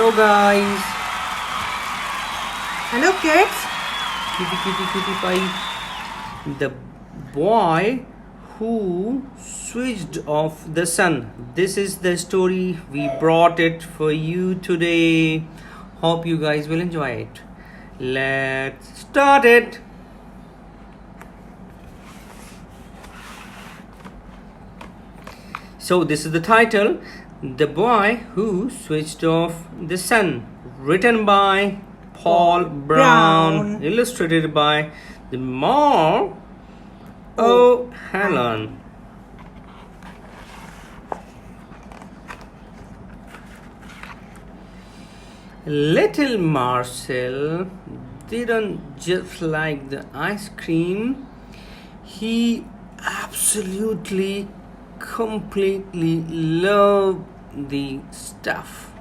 Hello guys. Hello kids. Kitty pie. The boy who switched off the sun. This is the story. We brought it for you today. Hope you guys will enjoy it. Let's start it. So this is the title, The Boy Who Switched Off the Sun, written by Paul Brown, illustrated by the Mar O'Halloran. Little Marcel didn't just like the ice cream, he absolutely completely loved the stuff.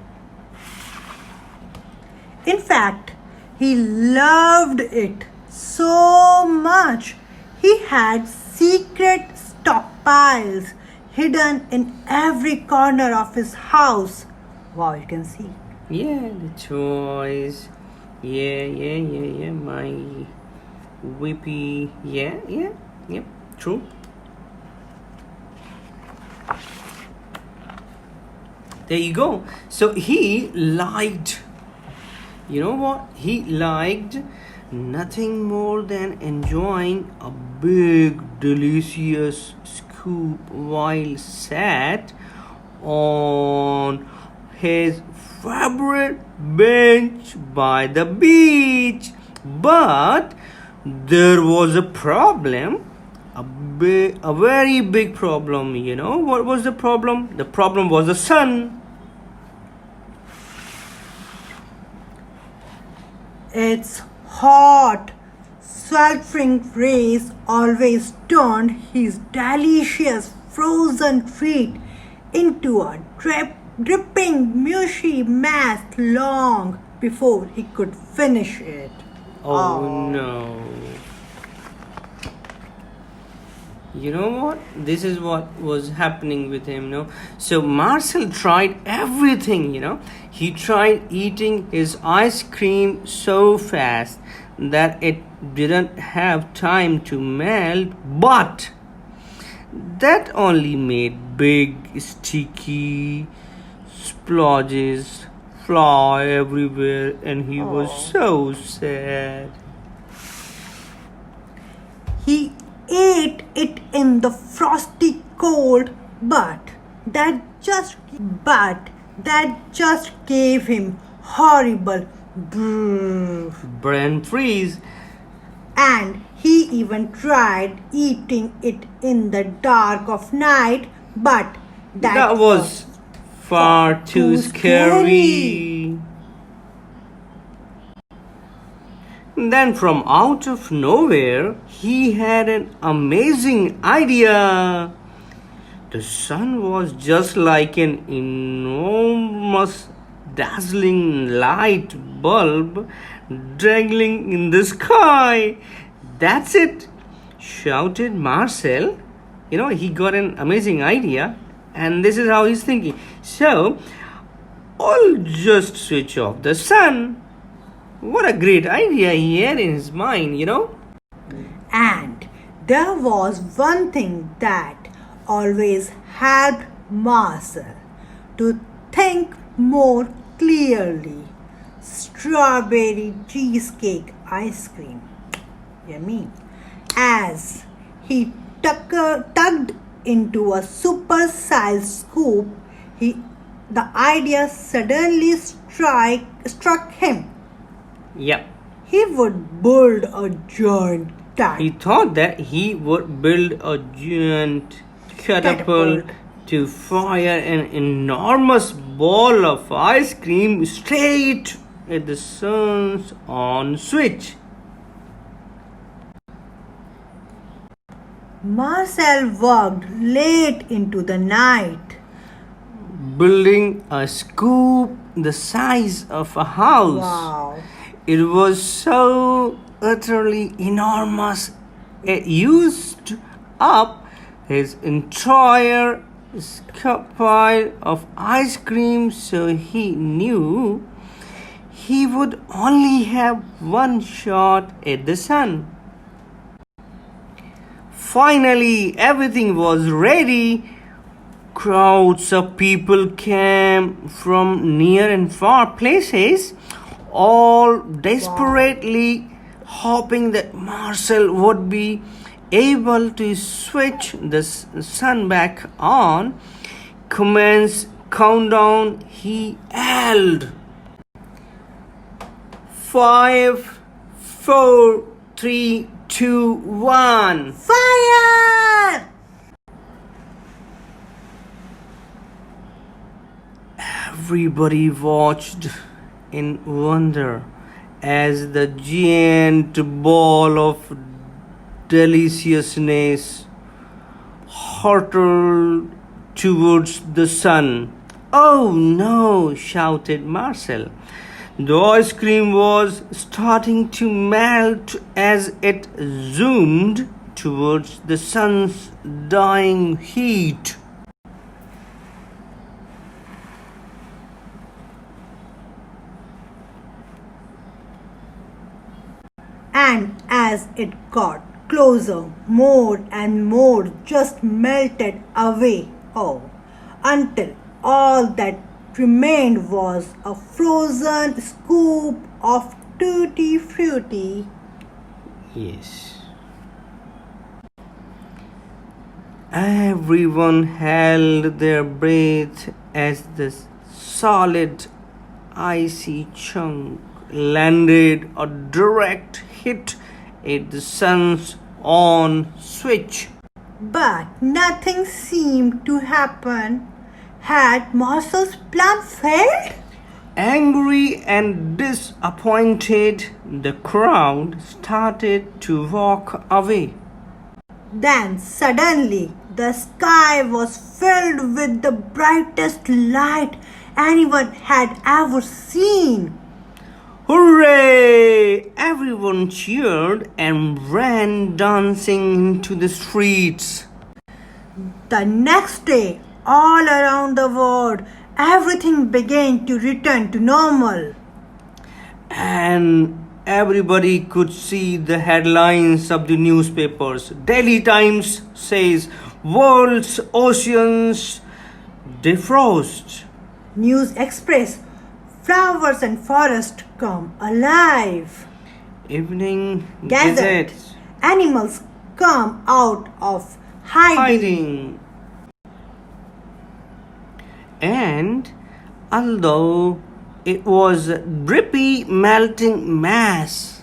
In fact, he loved it so much. He had secret stockpiles hidden in every corner of his house. Wow, you can see. Yeah, the toys. Yeah. My whippy. Yeah. True. There you go. So he liked, you know what? He liked nothing more than enjoying a big, delicious scoop while sat on his favorite bench by the beach. But there was a problem. A very big problem. You know what was the problem? The problem was the sun. Its hot, sweltering rays always turned his delicious frozen treat into a dripping, mushy mass long before he could finish it. Oh no. You know what? This is what was happening with him, no? So Marcel tried everything, He tried eating his ice cream so fast that it didn't have time to melt, but that only made big, sticky splodges fly everywhere, and he was so sad. He ate it in the frosty cold, but that just gave him horrible brain freeze. And he even tried eating it in the dark of night, but that was far too scary. Then from out of nowhere, he had an amazing idea. The sun was just like an enormous, dazzling light bulb dangling in the sky. That's it, shouted Marcel. He got an amazing idea, and this is how he's thinking. So, I'll just switch off the sun. What a great idea he had in his mind, And there was one thing that always helped Marcel to think more clearly. Strawberry cheesecake ice cream. Yummy. As he tugged into a super-sized scoop, the idea suddenly struck him. Yep. He would build a giant tank. He thought that he would build a giant catapult to fire an enormous ball of ice cream straight at the sun's on switch. Marcel worked late into the night, building a scoop the size of a house. Wow. It was so utterly enormous, it used up his entire pile of ice cream, so he knew he would only have one shot at the sun. Finally, everything was ready. Crowds of people came from near and far places, all desperately hoping that Marcel would be able to switch the sun back on. Commence countdown, he yelled. 5, 4, 3, 2, 1. Fire! Everybody watched in wonder as the giant ball of deliciousness hurtled towards the sun. "Oh no!" shouted Marcel. The ice cream was starting to melt as it zoomed towards the sun's dying heat. And as it got closer, more and more just melted away. Oh, until all that remained was a frozen scoop of tutti frutti. Yes. Everyone held their breath as the solid, icy chunk landed a direct hit at the sun's on switch. But nothing seemed to happen. Had Marcel's plan failed? Angry and disappointed, the crowd started to walk away. Then suddenly the sky was filled with the brightest light anyone had ever seen. Hooray! Everyone cheered and ran dancing into the streets. The next day, all around the world, everything began to return to normal. And everybody could see the headlines of the newspapers. Daily Times says world's oceans defrost. News Express, flowers and forest come alive. Evening Gazette, Gazette, animals come out of hiding. And although it was a drippy melting mass,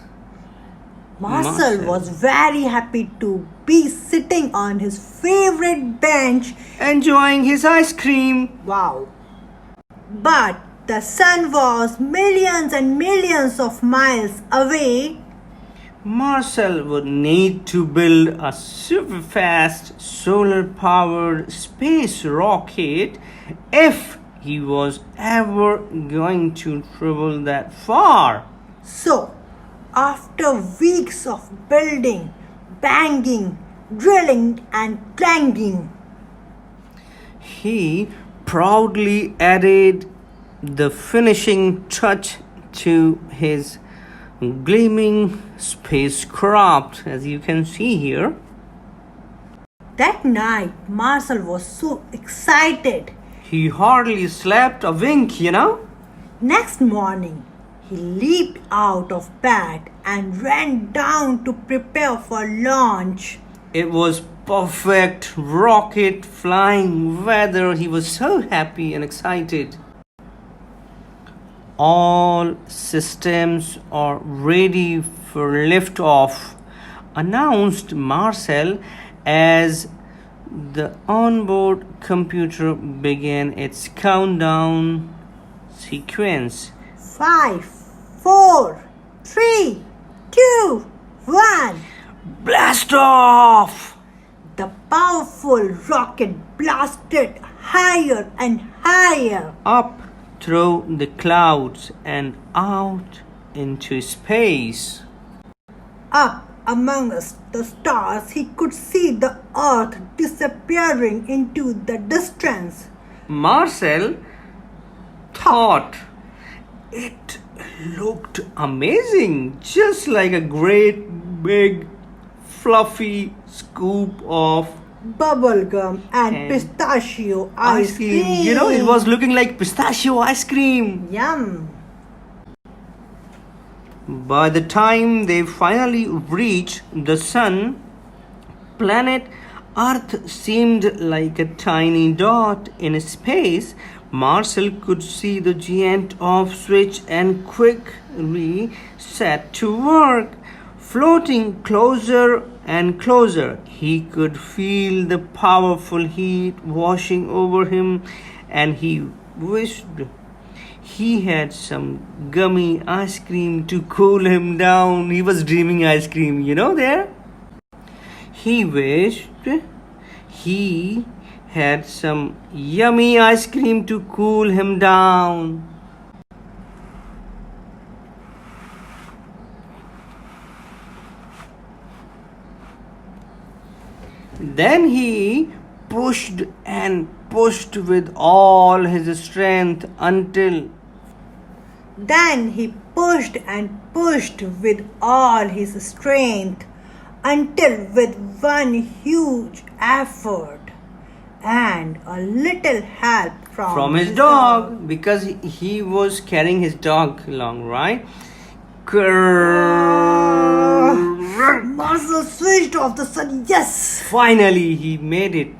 Marcel was very happy to be sitting on his favorite bench. enjoying his ice cream. Wow. But the sun was millions and millions of miles away. Marcel would need to build a super fast solar powered space rocket if he was ever going to travel that far. So, after weeks of building, banging, drilling, and clanging, He proudly added the finishing touch to his gleaming spacecraft, as you can see here. that night Marcel was so excited. He hardly slept a wink, you know. Next morning, he leaped out of bed and ran down to prepare for launch. It was perfect rocket flying weather. He was so happy and excited. All systems are ready for liftoff, announced Marcel as the onboard computer began its countdown sequence. 5, 4, 3, 2, 1. Blast off! The powerful rocket blasted higher and higher. Up through the clouds and out into space. Up amongst the stars, he could see the earth disappearing into the distance. Marcel thought, it looked amazing, just like a great big fluffy scoop of Bubblegum and And pistachio ice cream. You know, it was looking like pistachio ice cream. Yum. By the time they finally reached the sun, planet Earth seemed like a tiny dot in space. Marcel could see the giant off switch and quickly set to work. Floating closer and closer, he could feel the powerful heat washing over him, and he wished he had some gummy ice cream to cool him down. He was dreaming ice cream, there. He wished he had some yummy ice cream to cool him down. Then he pushed and pushed with all his strength until Then he pushed and pushed with all his strength until, with one huge effort and a little help from his dog, because he was carrying his dog along, right? Marcel switched off the sun. Yes! Finally, he made it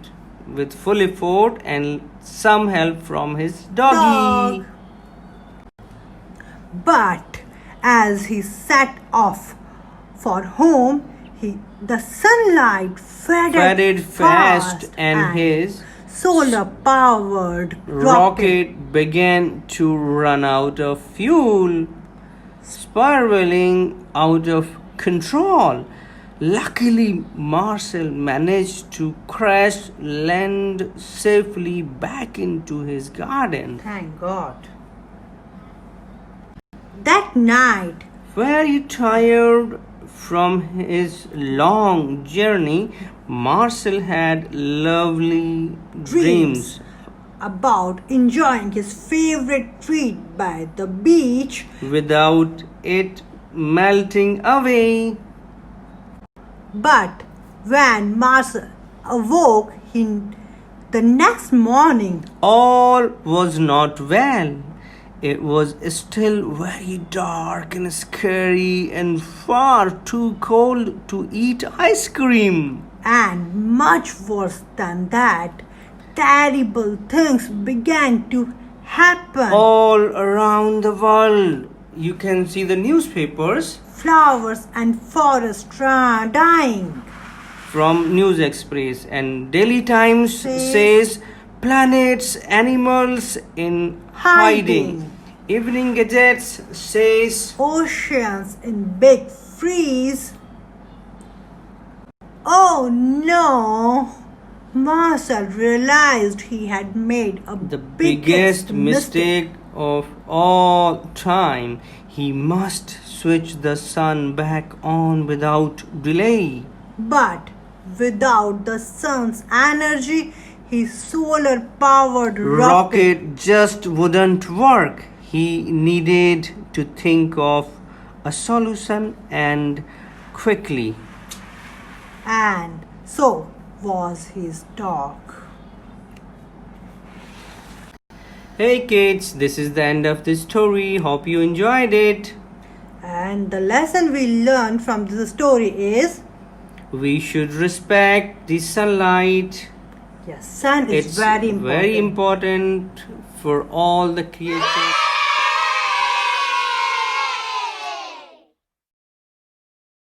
with full effort and some help from his doggy. Dog. But as he set off for home, the sunlight faded fast, and his solar powered rocket began to run out of fuel, spiraling out of control. Luckily, Marcel managed to crash land safely back into his garden. Thank God. That night, Very tired from his long journey, Marcel had lovely dreams about enjoying his favorite treat by the beach. without it melting away. But when Marcel awoke the next morning, All was not well. It was still very dark and scary and far too cold to eat ice cream. and much worse than that, terrible things began to happen. All around the world, you can see the newspapers Flowers and forests dying. from News Express, and Daily Times says planets, animals in hiding. Evening Gazettes says Oceans in big freeze. Oh no! Marcel realized he had made the biggest mistake of all time. He must switch the sun back on without delay. But without the sun's energy, his solar powered rocket Just wouldn't work. He needed to think of a solution, and quickly. and so was his dog. Hey kids, this is the end of the story. Hope you enjoyed it. And the lesson we learned from this story is We should respect the sunlight. yes, sun is It's very important. very important for all the creatures.